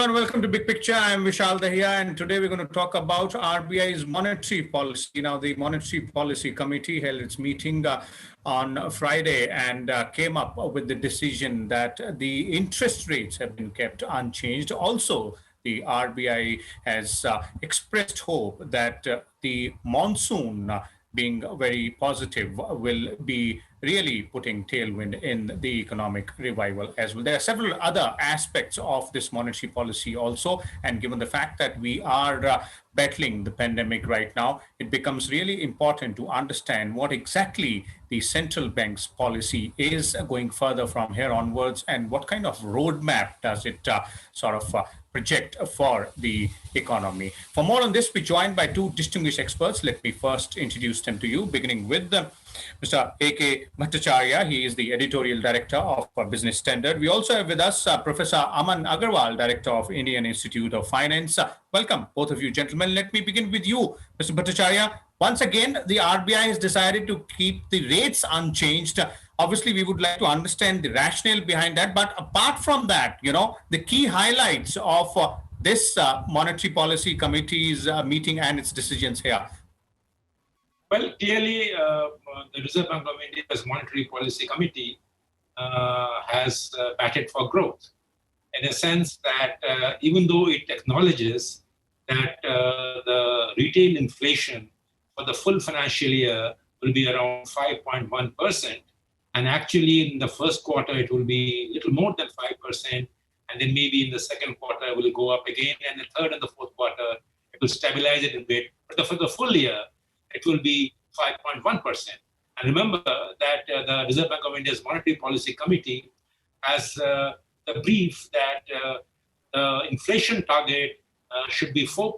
everyone, welcome to Big Picture. I'm Vishal Dahiya, and today we're going to talk about RBI's monetary policy. Now, the Monetary Policy Committee held its meeting on Friday and came up with the decision that the interest rates have been kept unchanged. Also, the RBI has expressed hope that the monsoon being very positive will be really putting tailwind in the economic revival as well. There are several other aspects of this monetary policy also, and given the fact that we are battling the pandemic right now, it becomes really important to understand what exactly the central bank's policy is going further from here onwards, and what kind of roadmap does it project for the economy. For more on this, we're joined by two distinguished experts. Let me first introduce them to you, beginning with Mr. A.K. Bhattacharya. He is the Editorial Director of Business Standard. We also have with us Professor Aman Agarwal, Director of Indian Institute of Finance. Welcome, both of you gentlemen. Let me begin with you, Mr. Bhattacharya. Once again, the RBI has decided to keep the rates unchanged. Obviously, we would like to understand the rationale behind that. But apart from that, the key highlights of this Monetary Policy Committee's meeting and its decisions here. Well, clearly, the Reserve Bank of India's Monetary Policy Committee has batted for growth, in a sense that even though it acknowledges that the retail inflation for the full financial year will be around 5.1%, and actually in the first quarter it will be a little more than 5%, and then maybe in the second quarter it will go up again, and the third and the fourth quarter it will stabilize it a bit. But for the full year, it will be 5.1%. And remember that the Reserve Bank of India's Monetary Policy Committee has the brief that the inflation target should be 4%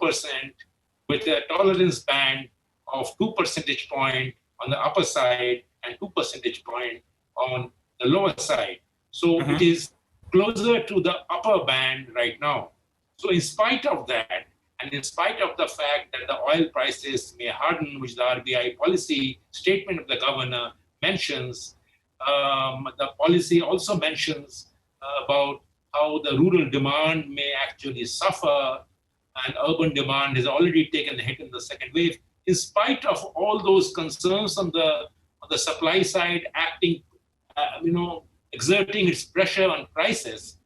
with a tolerance band of 2 percentage points on the upper side and 2 percentage points on the lower side. So it is closer to the upper band right now. So in spite of that, and in spite of the fact that the oil prices may harden, which the RBI policy statement of the governor mentions, the policy also mentions about how the rural demand may actually suffer and urban demand has already taken a hit in the second wave. In spite of all those concerns on the supply side acting, exerting its pressure on prices,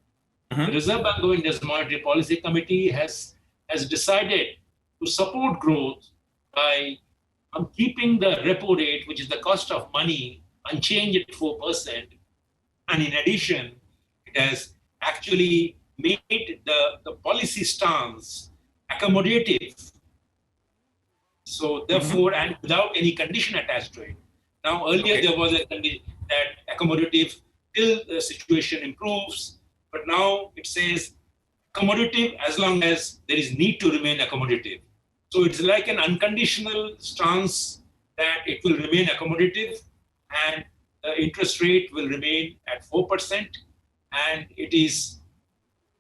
the Reserve Bank of India's Monetary Policy Committee has decided to support growth by keeping the repo rate, which is the cost of money, unchanged at 4%. And in addition, it has actually made the policy stance accommodative. So therefore, and without any condition attached to it. Now, earlier there was a condition that accommodative till the situation improves, but now it says accommodative as long as there is need to remain accommodative. So it's like an unconditional stance that it will remain accommodative and the interest rate will remain at 4%. And it is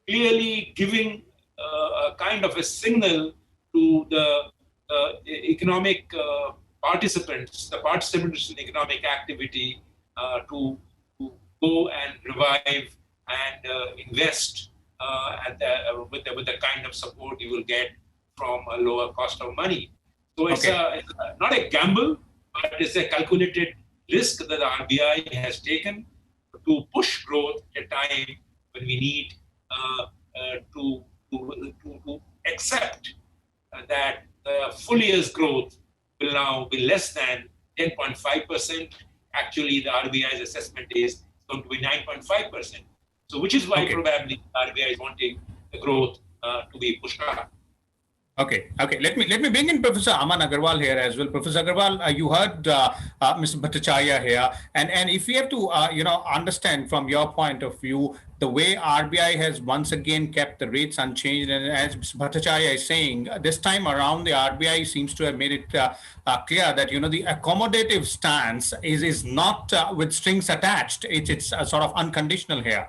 clearly giving a kind of a signal to the economic participants, the participants in economic activity to go and revive and invest with the kind of support you will get from a lower cost of money. So it's not a gamble, but it's a calculated risk that the RBI has taken to push growth at a time when we need to accept that the full year's growth will now be less than 10.5%. Actually, the RBI's assessment is going to be 9.5%. So, which is why probably RBI is wanting the growth to be pushed up. Okay. Let me bring in Professor Aman Agarwal here as well. Professor Agarwal, you heard Mr. Bhattacharya here, and if we have to understand from your point of view the way RBI has once again kept the rates unchanged, and as Mr. Bhattacharya is saying, this time around the RBI seems to have made it clear that the accommodative stance is not with strings attached. It's sort of unconditional here.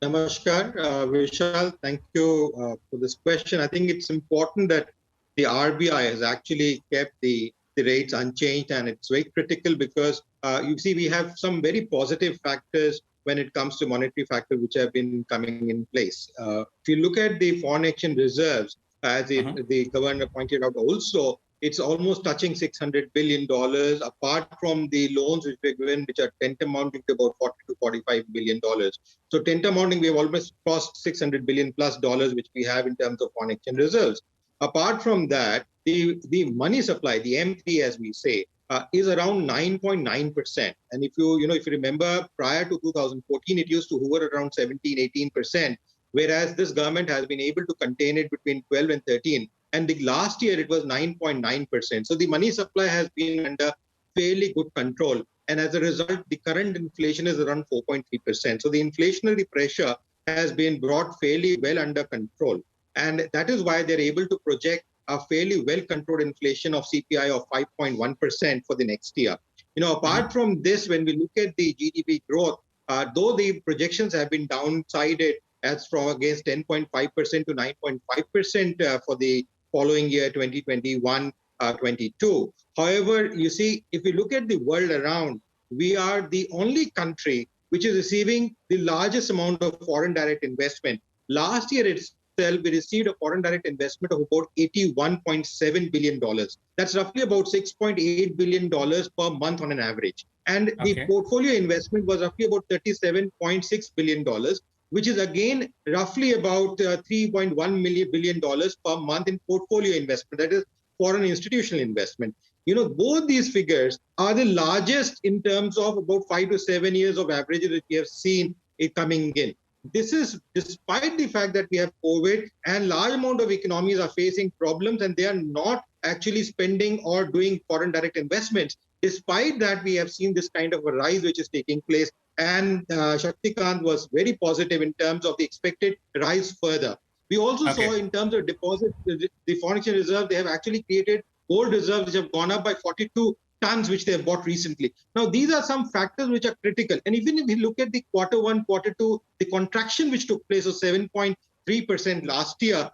Namaskar, Vishal. Thank you for this question. I think it's important that the RBI has actually kept the rates unchanged, and it's very critical because you see we have some very positive factors when it comes to monetary factors which have been coming in place. If you look at the foreign exchange reserves, as the governor pointed out also, it's almost touching $600 billion, apart from the loans which were given, which are tantamounting to about $40 to $45 billion. So tantamounting, we have almost crossed $600 billion plus dollars, which we have in terms of foreign exchange reserves. Apart from that, the money supply, the M3 as we say, is around 9.9%. And if you remember, prior to 2014, it used to hover around 17-18%, whereas this government has been able to contain it between 12 and 13. And the last year it was 9.9%. So the money supply has been under fairly good control. And as a result, the current inflation is around 4.3%. So the inflationary pressure has been brought fairly well under control. And that is why they're able to project a fairly well-controlled inflation of CPI of 5.1% for the next year. Apart from this, when we look at the GDP growth, though the projections have been downsized as from against 10.5% to 9.5% for the following year, 2021-22. However, you see, if we look at the world around, we are the only country which is receiving the largest amount of foreign direct investment. Last year itself, we received a foreign direct investment of about $81.7 billion. That's roughly about $6.8 billion per month on an average. And the portfolio investment was roughly about $37.6 billion, which is again roughly about $3.1 billion per month in portfolio investment. That is foreign institutional investment. Both these figures are the largest in terms of about 5 to 7 years of averages that we have seen it coming in. This is despite the fact that we have COVID and large amount of economies are facing problems and they are not actually spending or doing foreign direct investments. Despite that, we have seen this kind of a rise which is taking place. And Shaktikant was very positive in terms of the expected rise further. We also saw in terms of deposit, the foreign exchange reserve, they have actually created gold reserves which have gone up by 42 tons, which they have bought recently. Now, these are some factors which are critical. And even if we look at the Q1, Q2, the contraction which took place was 7.3% last year.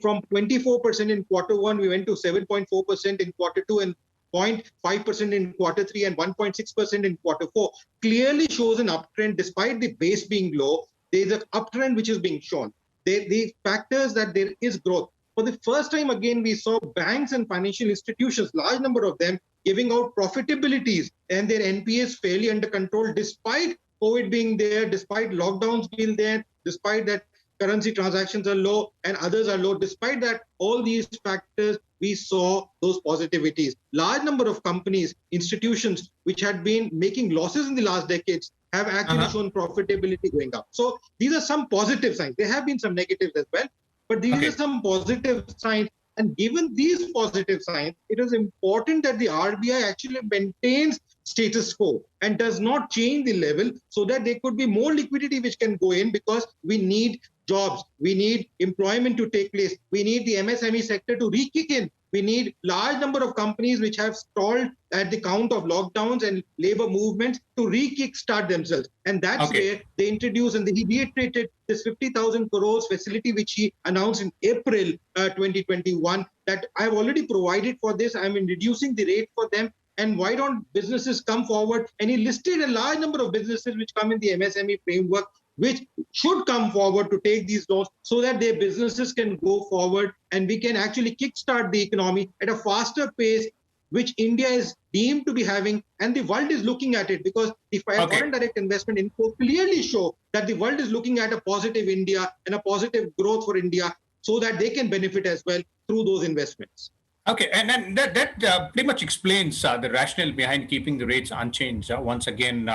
From 24% in Q1, we went to 7.4% in Q2 and 0.5% in Q3 and 1.6% in Q4. Clearly shows an uptrend despite the base being low. There is an uptrend which is being shown. The factors that there is growth. For the first time again, we saw banks and financial institutions, large number of them, giving out profitabilities and their NPAs fairly under control despite COVID being there, despite lockdowns being there, despite that currency transactions are low and others are low. Despite that, all these factors, we saw those positivities. Large number of companies, institutions which had been making losses in the last decades have actually shown profitability going up. So these are some positive signs. There have been some negatives as well, but these are some positive signs. And given these positive signs, it is important that the RBI actually maintains status quo and does not change the level so that there could be more liquidity which can go in, because we need jobs, we need employment to take place, we need the MSME sector to re-kick in. We need large number of companies which have stalled at the count of lockdowns and labor movements to re-kickstart themselves. And that's where they introduced and he reiterated this 50,000 crores facility, which he announced in April 2021, that I've already provided for this. I'm reducing the rate for them. And why don't businesses come forward? And he listed a large number of businesses which come in the MSME framework, which should come forward to take these loans so that their businesses can go forward and we can actually kickstart the economy at a faster pace, which India is deemed to be having, and the world is looking at it, because the foreign direct investment info clearly show that the world is looking at a positive India and a positive growth for India so that they can benefit as well through those investments. Okay, and that pretty much explains the rationale behind keeping the rates unchanged. Once again,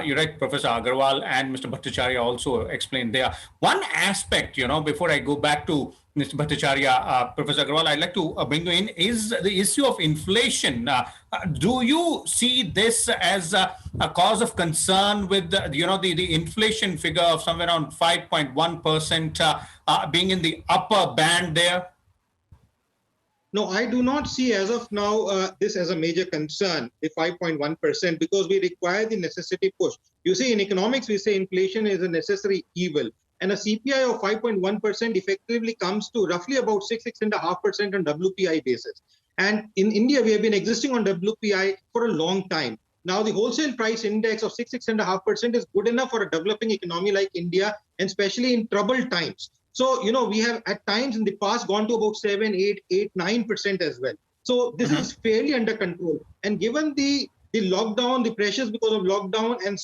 you're right, Professor Agarwal and Mr. Bhattacharya also explained there. One aspect, before I go back to Mr. Bhattacharya, Professor Agarwal, I'd like to bring you in, is the issue of inflation. Do you see this as a cause of concern with the inflation figure of somewhere around 5.1% being in the upper band there? No, I do not see as of now this as a major concern, the 5.1%, because we require the necessity push. You see, in economics, we say inflation is a necessary evil. And a CPI of 5.1% effectively comes to roughly about 6.5% on WPI basis. And in India, we have been existing on WPI for a long time. Now, the wholesale price index of 6.5% is good enough for a developing economy like India, and especially in troubled times. So, we have at times in the past gone to about 7, 8, 9% as well. So this is fairly under control. And given the lockdown, the pressures because of lockdown and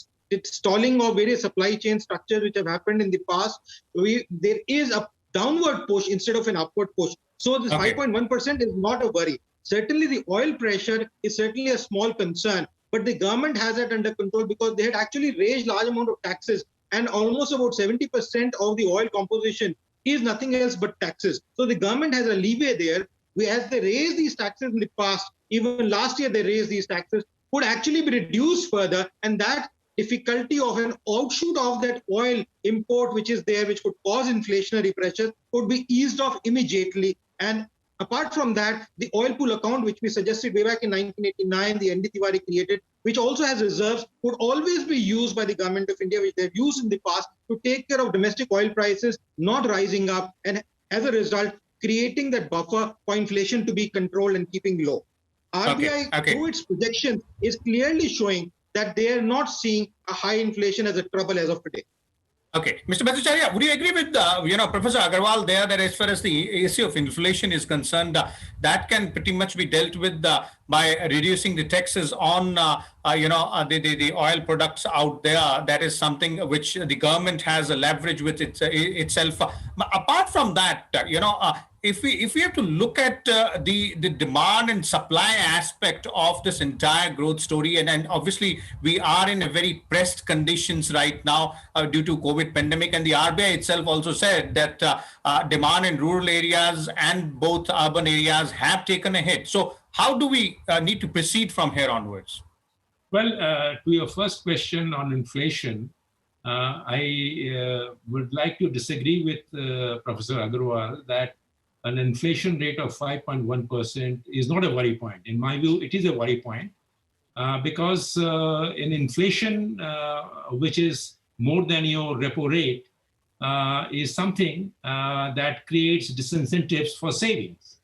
stalling of various supply chain structures which have happened in the past, there is a downward push instead of an upward push. So this 5.1% is not a worry. Certainly the oil pressure is certainly a small concern, but the government has it under control because they had actually raised large amount of taxes, and almost about 70% of the oil composition is nothing else but taxes. So the government has a leeway there. As they raised these taxes in the past, even last year they raised these taxes, could actually be reduced further, and that difficulty of an offshoot of that oil import which is there, which could cause inflationary pressure, could be eased off immediately. And apart from that, the oil pool account, which we suggested way back in 1989, the ND Tiwari created, which also has reserves, would always be used by the government of India, which they've used in the past to take care of domestic oil prices not rising up, and as a result, creating that buffer for inflation to be controlled and keeping low. RBI, through its projections, is clearly showing that they are not seeing a high inflation as a trouble as of today. Okay, Mr. Bhattacharya, would you agree with Professor Agarwal there that as far as the issue of inflation is concerned, that can pretty much be dealt with by reducing the taxes on the oil products out there? That is something which the government has a leverage with itself. Apart from that, if we have to look at the demand and supply aspect of this entire growth story, and obviously we are in a very pressed conditions right now due to COVID pandemic, and the RBI itself also said that demand in rural areas and both urban areas have taken a hit. So how do we need to proceed from here onwards? Well, to your first question on inflation, I would like to disagree with Professor Agarwal that an inflation rate of 5.1% is not a worry point. In my view, it is a worry point because in inflation, which is more than your repo rate, is something that creates disincentives for savings.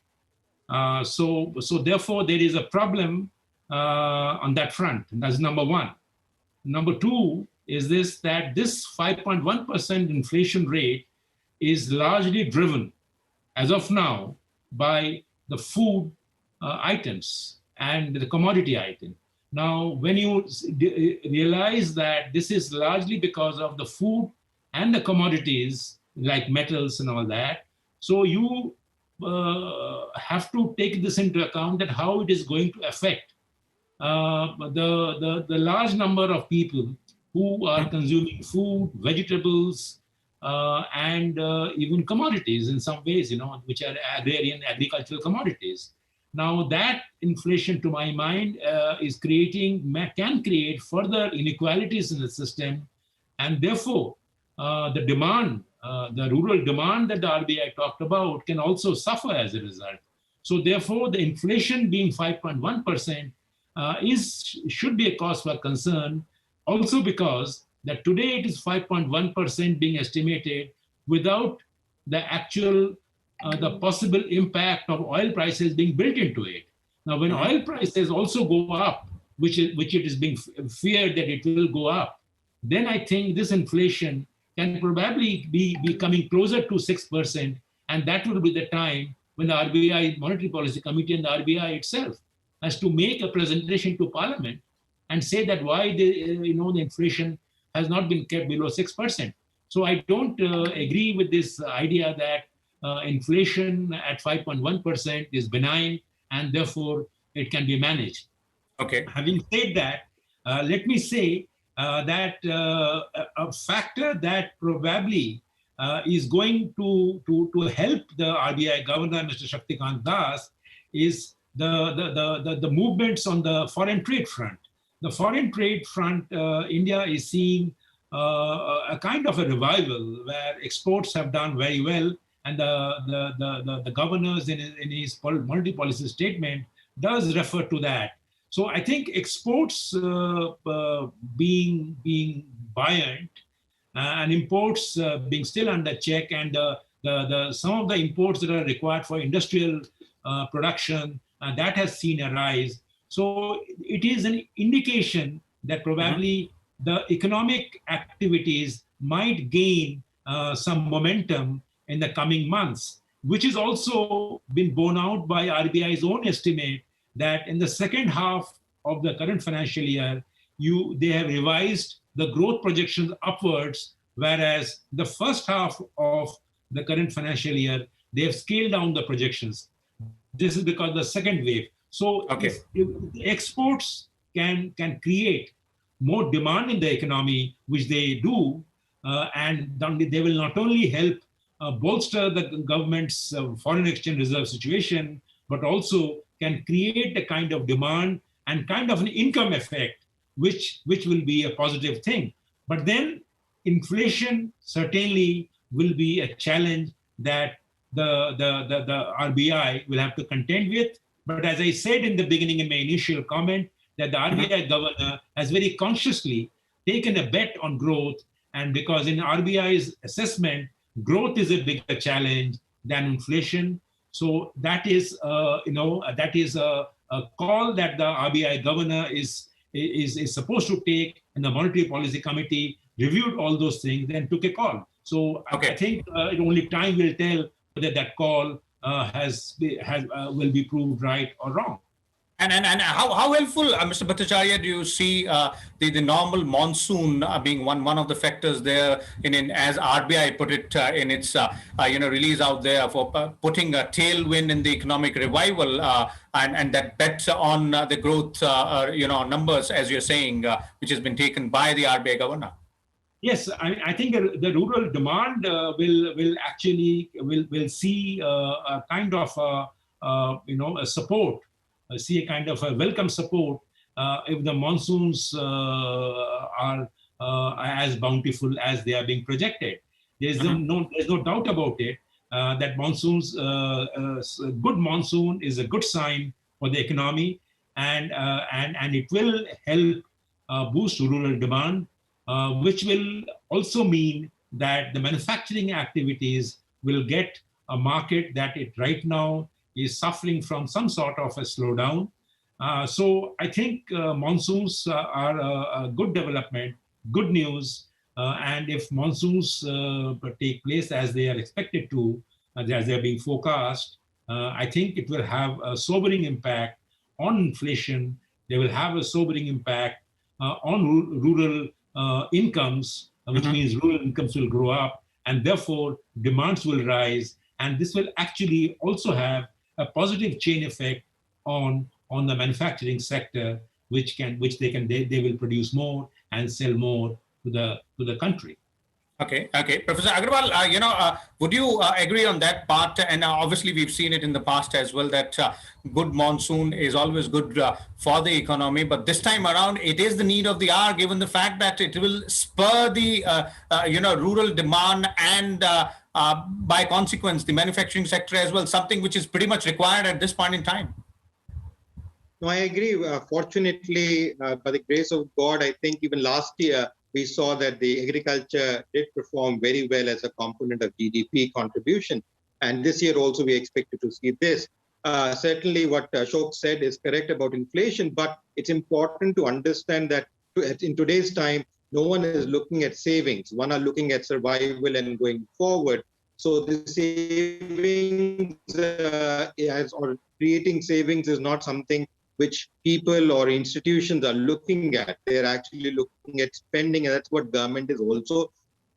So therefore, there is a problem on that front. That's number one. Number two is that this 5.1% inflation rate is largely driven, as of now, by the food items and the commodity item. Now, when you realize that this is largely because of the food and the commodities like metals and all that, so you have to take this into account, that how it is going to affect the large number of people who are consuming food, vegetables, and even commodities in some ways, which are agrarian, agricultural commodities. Now that inflation, to my mind, can create further inequalities in the system, and therefore the demand, the rural demand that the RBI talked about, can also suffer as a result. So therefore, the inflation being 5.1% should be a cause for concern, also because that today it is 5.1% being estimated without the actual, the possible impact of oil prices being built into it. Now, when oil prices also go up, which it is being feared that it will go up, then I think this inflation can probably be coming closer to 6%, and that will be the time when the RBI Monetary Policy Committee and the RBI itself has to make a presentation to Parliament and say that why the inflation has not been kept below 6%. So I don't agree with this idea that inflation at 5.1% is benign and therefore it can be managed. Okay. Having said that, let me say that a factor that probably is going to help the RBI governor, Mr. Shaktikant Das, is the movements on the foreign trade front. The foreign trade front, India is seeing a kind of a revival where exports have done very well, and the governors in his monetary policy statement does refer to that. So I think exports being buoyant and imports being still under check, and some of the imports that are required for industrial production, that has seen a rise. So it is an indication that probably the economic activities might gain some momentum in the coming months, which is also been borne out by RBI's own estimate that in the second half of the current financial year, they have revised the growth projections upwards, whereas the first half of the current financial year, they have scaled down the projections. This is because of the second wave. So if exports can create more demand in the economy, which they do, and they will not only help bolster the government's foreign exchange reserve situation, but also can create a kind of demand and kind of an income effect, which will be a positive thing. But then inflation certainly will be a challenge that the RBI will have to contend with. But as I said in the beginning in my initial comment, that the RBI governor has very consciously taken a bet on growth, and because in RBI's assessment, growth is a bigger challenge than inflation. So that is, that is a call that the RBI governor is supposed to take, and the Monetary Policy Committee reviewed all those things and took a call. So I think only time will tell whether that call will be proved right or wrong. And how helpful, Mr. Bhattacharya, do you see the normal monsoon being one of the factors there in as RBI put it in its release out there for putting a tailwind in the economic revival and that bet on the growth numbers, as you're saying, which has been taken by the RBI governor? Yes, I think the rural demand will actually see a kind of a support. See a kind of a welcome support if the monsoons are as bountiful as they are being projected. There's no doubt about it that monsoons, good monsoon is a good sign for the economy, and it will help boost rural demand, which will also mean that the manufacturing activities will get a market that it right now is suffering from some sort of a slowdown. So I think monsoons are a good development, good news. And if monsoons take place as they are expected to, as they are being forecast, I think it will have a sobering impact on inflation. They will have a sobering impact on rural incomes, which means rural incomes will grow up, and therefore demands will rise. And this will actually also have a positive chain effect on the manufacturing sector, which they will produce more and sell more to the country. Okay. Professor Agarwal, would you agree on that part? And obviously we've seen it in the past as well, that good monsoon is always good for the economy. But this time around, it is the need of the hour, given the fact that it will spur the, rural demand and by consequence, the manufacturing sector as well, something which is pretty much required at this point in time. No, I agree. Fortunately, by the grace of God, I think even last year, we saw that the agriculture did perform very well as a component of GDP contribution. And this year also, we expected to see this. Certainly, what Ashok said is correct about inflation, but it's important to understand that in today's time, no one is looking at savings. One are looking at survival and going forward. So the savings or creating savings is not something which people or institutions are looking at. They're actually looking at spending, and that's what government is also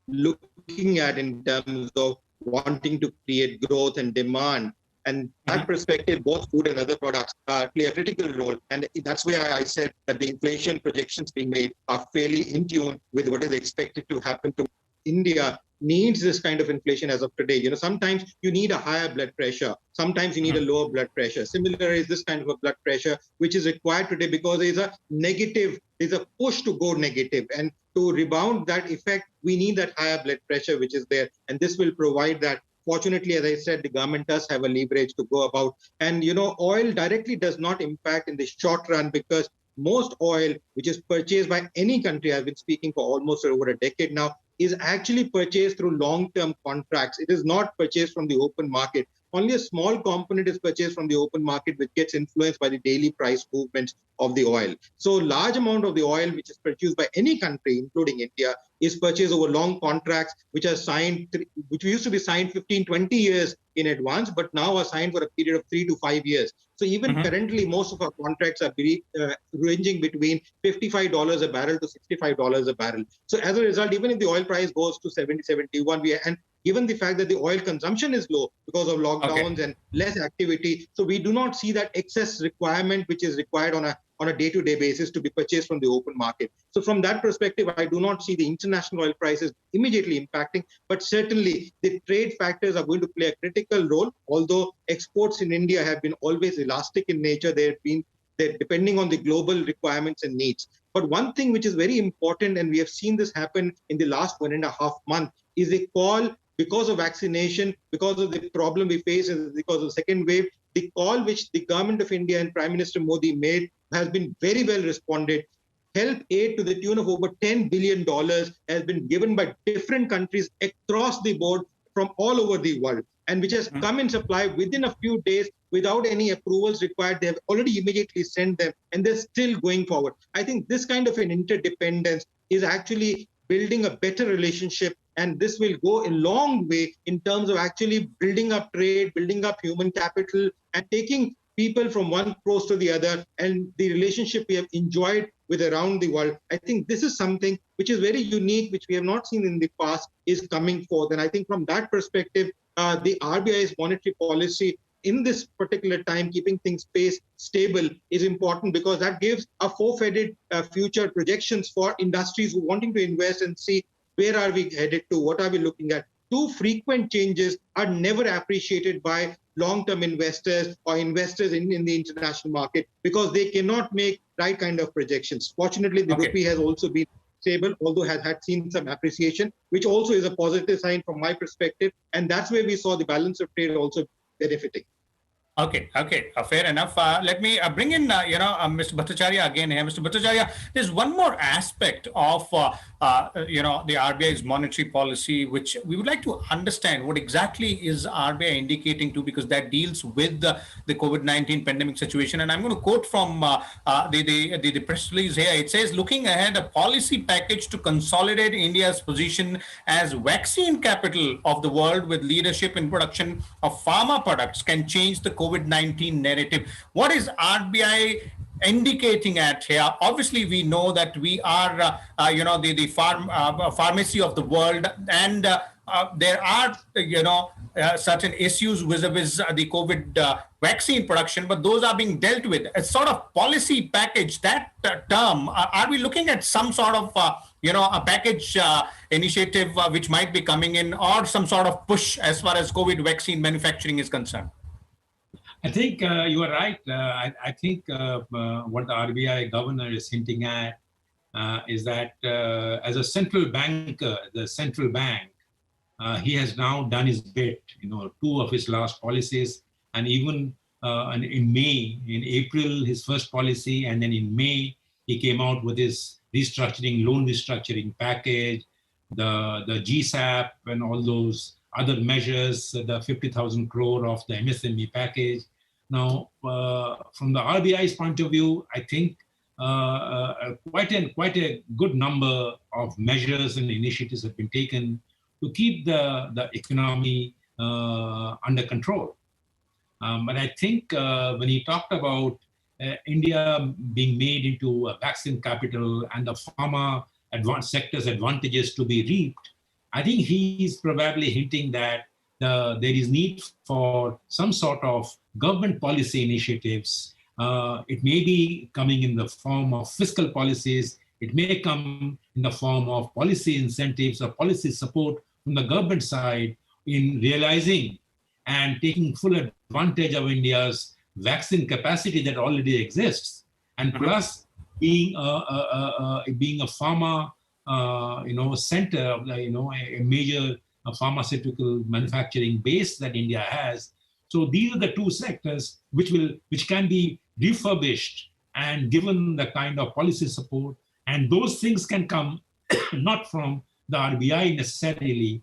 looking at in terms of wanting to create growth and demand. And that perspective, both food and other products play a critical role. And that's why I said that the inflation projections being made are fairly in tune with what is expected to happen to India. Needs this kind of inflation as of today. Sometimes you need a higher blood pressure. Sometimes you need a lower blood pressure. Similar is this kind of a blood pressure, which is required today because there's a push to go negative. And to rebound that effect, we need that higher blood pressure, which is there. And this will provide that. Fortunately, as I said, the government does have a leverage to go about. And, oil directly does not impact in the short run because most oil, which is purchased by any country, I've been speaking for almost over a decade now, is actually purchased through long-term contracts. It is not purchased from the open market. only a small component is purchased from the open market, which gets influenced by the daily price movements of the oil. So large amount of the oil which is produced by any country, including India, is purchased over long contracts, which are signed, which used to be signed 15, 20 years in advance, but now are signed for a period of 3 to 5 years. So even currently, most of our contracts are ranging between $55 a barrel to $65 a barrel. So as a result, even if the oil price goes to 70, 71, and given the fact that the oil consumption is low because of lockdowns and less activity, so we do not see that excess requirement which is required on a day-to-day basis to be purchased from the open market. So from that perspective, I do not see the international oil prices immediately impacting, but certainly the trade factors are going to play a critical role. Although exports in India have been always elastic in nature, they're depending on the global requirements and needs. But one thing which is very important, and we have seen this happen in the last 1.5 months, is a call because of vaccination, because of the problem we face, and because of the second wave. The call which the government of India and Prime Minister Modi made has been very well responded. Help aid to the tune of over $10 billion has been given by different countries across the board from all over the world, and which has come in supply within a few days without any approvals required. They have already immediately sent them, and they're still going forward. I think this kind of an interdependence is actually building a better relationship, and this will go a long way in terms of actually building up trade, building up human capital, and taking people from one coast to the other, and the relationship we have enjoyed with around the world. I think this is something which is very unique, which we have not seen in the past, is coming forth. And I think from that perspective, the RBI's monetary policy in this particular time, keeping things stable, is important, because that gives a forward-headed future projections for industries who are wanting to invest and see where are we headed to, what are we looking at. Too frequent changes are never appreciated by long-term investors or investors in the international market, because they cannot make right kind of projections. Fortunately, the rupee has also been stable, although has seen some appreciation, which also is a positive sign from my perspective. And that's where we saw the balance of trade also benefiting. Okay, fair enough. Let me bring in, Mr. Bhattacharya again here. Mr. Bhattacharya, there's one more aspect of, the RBI's monetary policy, which we would like to understand what exactly is RBI indicating to, because that deals with the COVID-19 pandemic situation. And I'm going to quote from the press release here. It says, looking ahead, a policy package to consolidate India's position as vaccine capital of the world with leadership in production of pharma products can change the COVID-19 narrative. What is RBI indicating at here? Obviously, we know that we are, the pharmacy of the world, and there are, certain issues vis-a-vis the COVID vaccine production, but those are being dealt with. A sort of policy package, that term, are we looking at some sort of, a package initiative which might be coming in, or some sort of push as far as COVID vaccine manufacturing is concerned? I think you are right. I think what the RBI governor is hinting at is that as a central banker, the central bank, he has now done his bit. 2 of his last policies, and even in April, his first policy, and then in May, he came out with his loan restructuring package, the GSAP, and all those other measures, the 50,000 crore of the MSME package. Now, from the RBI's point of view, I think quite a good number of measures and initiatives have been taken to keep the economy under control. But I think when he talked about India being made into a vaccine capital and the pharma sector's advantages to be reaped, I think he's probably hinting that there is need for some sort of government policy initiatives. It may be coming in the form of fiscal policies. It may come in the form of policy incentives or policy support from the government side in realizing and taking full advantage of India's vaccine capacity that already exists, and plus being a pharma center of a major pharmaceutical manufacturing base that India has. So these are the 2 sectors which can be refurbished and given the kind of policy support, and those things can come not from the RBI necessarily,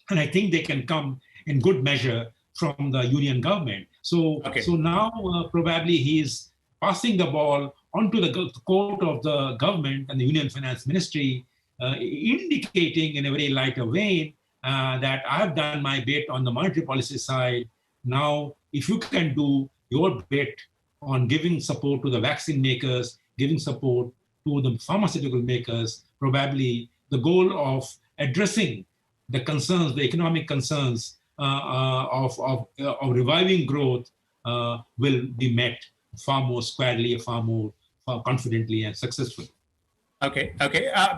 and I think they can come in good measure from the union government. So now probably he is passing the ball onto the court of the government and the Union Finance Ministry, indicating in a very lighter vein that I have done my bit on the monetary policy side. Now, if you can do your bit on giving support to the vaccine makers, giving support to the pharmaceutical makers, probably the goal of addressing the concerns, the economic concerns of reviving growth will be met far more squarely, far more confidently and successfully. Okay.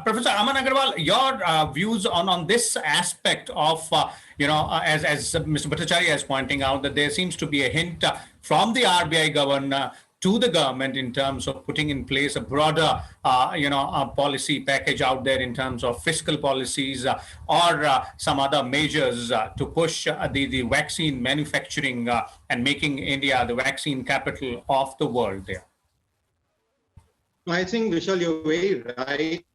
Professor Aman Agarwal, your views on this aspect of, as Mr. Bhattacharya is pointing out, that there seems to be a hint from the RBI governor to the government in terms of putting in place a broader, policy package out there in terms of fiscal policies or some other measures to push the vaccine manufacturing and making India the vaccine capital of the world there. I think, Vishal, you're very right.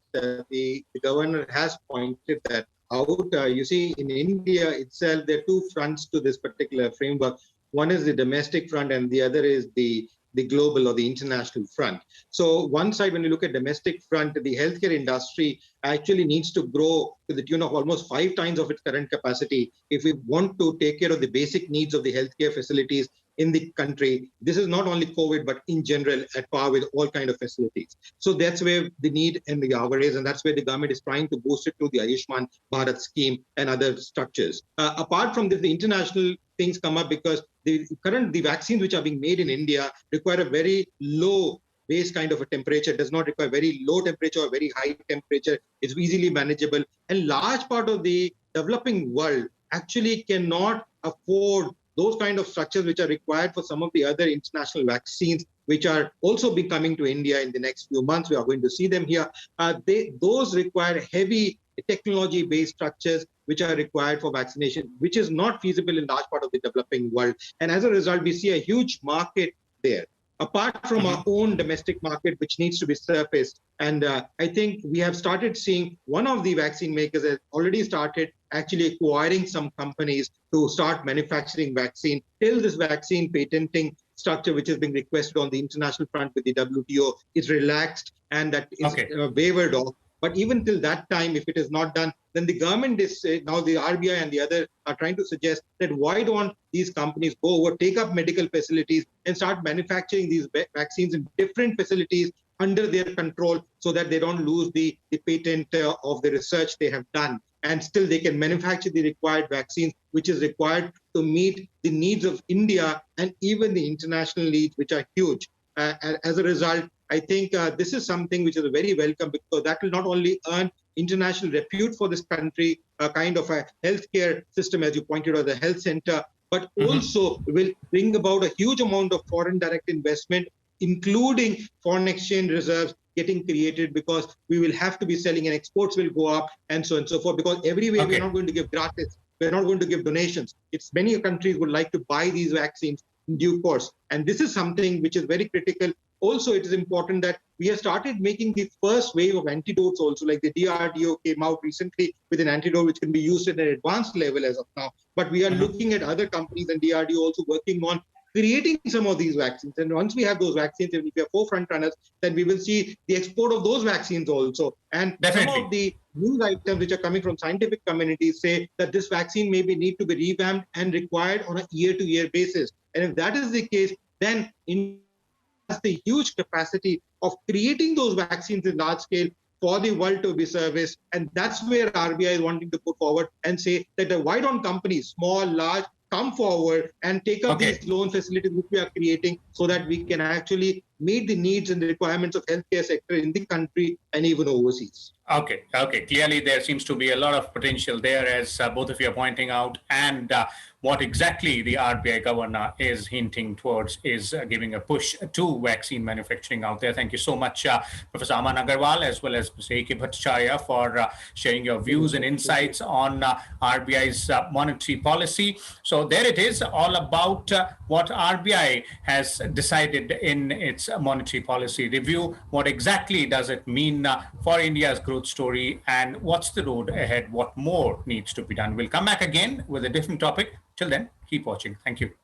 The governor has pointed that out. You see, in India itself, there are two fronts to this particular framework. One is the domestic front and the other is the global or the international front. So one side, when you look at domestic front, the healthcare industry actually needs to grow to the tune of almost 5 times of its current capacity if we want to take care of the basic needs of the healthcare facilities in the country. This is not only COVID, but in general at par with all kind of facilities. So that's where the need and the hour is, and that's where the government is trying to boost it through the Ayushman Bharat scheme and other structures. Apart from this, the international things come up because the vaccines which are being made in India require a very low base kind of a temperature, does not require very low temperature or very high temperature. It's easily manageable. And large part of the developing world actually cannot afford those kind of structures which are required for some of the other international vaccines, which are also be coming to India in the next few months. We are going to see them here. Those require heavy technology-based structures which are required for vaccination, which is not feasible in large part of the developing world. And as a result, we see a huge market there, apart from our own domestic market, which needs to be surfaced. And I think we have started seeing one of the vaccine makers has already started actually acquiring some companies to start manufacturing vaccine till this vaccine patenting structure, which is being requested on the international front with the WTO, is relaxed and that is wavered off. But even till that time, if it is not done, then the government is now the RBI and the other are trying to suggest that why don't these companies go over, take up medical facilities and start manufacturing these vaccines in different facilities under their control so that they don't lose the patent of the research they have done. And still they can manufacture the required vaccines, which is required to meet the needs of India and even the international needs, which are huge. As a result, I think this is something which is very welcome because that will not only earn international repute for this country, a kind of a healthcare system, as you pointed out, the health center, but also will bring about a huge amount of foreign direct investment, including foreign exchange reserves getting created because we will have to be selling and exports will go up and so on and so forth because everywhere we're not going to give gratis. We're not going to give donations. It's many countries would like to buy these vaccines in due course. And this is something which is very critical. Also, it is important that we have started making the first wave of antidotes also, like the DRDO came out recently with an antidote which can be used at an advanced level as of now. But we are looking at other companies and DRDO also working on creating some of these vaccines. And once we have those vaccines, if we have 4 front runners, then we will see the export of those vaccines also. And some of the news items which are coming from scientific communities say that this vaccine maybe need to be revamped and required on a year-to-year basis. And if that is the case, then in the huge capacity of creating those vaccines in large scale for the world to be serviced. And that's where RBI is wanting to put forward and say that why don't companies, small, large, come forward and take up these loan facilities which we are creating so that we can actually meet the needs and the requirements of healthcare sector in the country and even overseas. Okay. Clearly, there seems to be a lot of potential there, as both of you are pointing out, and what exactly the RBI governor is hinting towards is giving a push to vaccine manufacturing out there. Thank you so much, Professor Aman Agarwal, as well as Mr. A.K. Bhattacharya, for sharing your views and insights on RBI's monetary policy. So there it is, all about what RBI has decided in its monetary policy review. What exactly does it mean for India's growth story, and what's the road ahead? What more needs to be done? We'll come back again with a different topic. Till then, Keep watching. Thank you.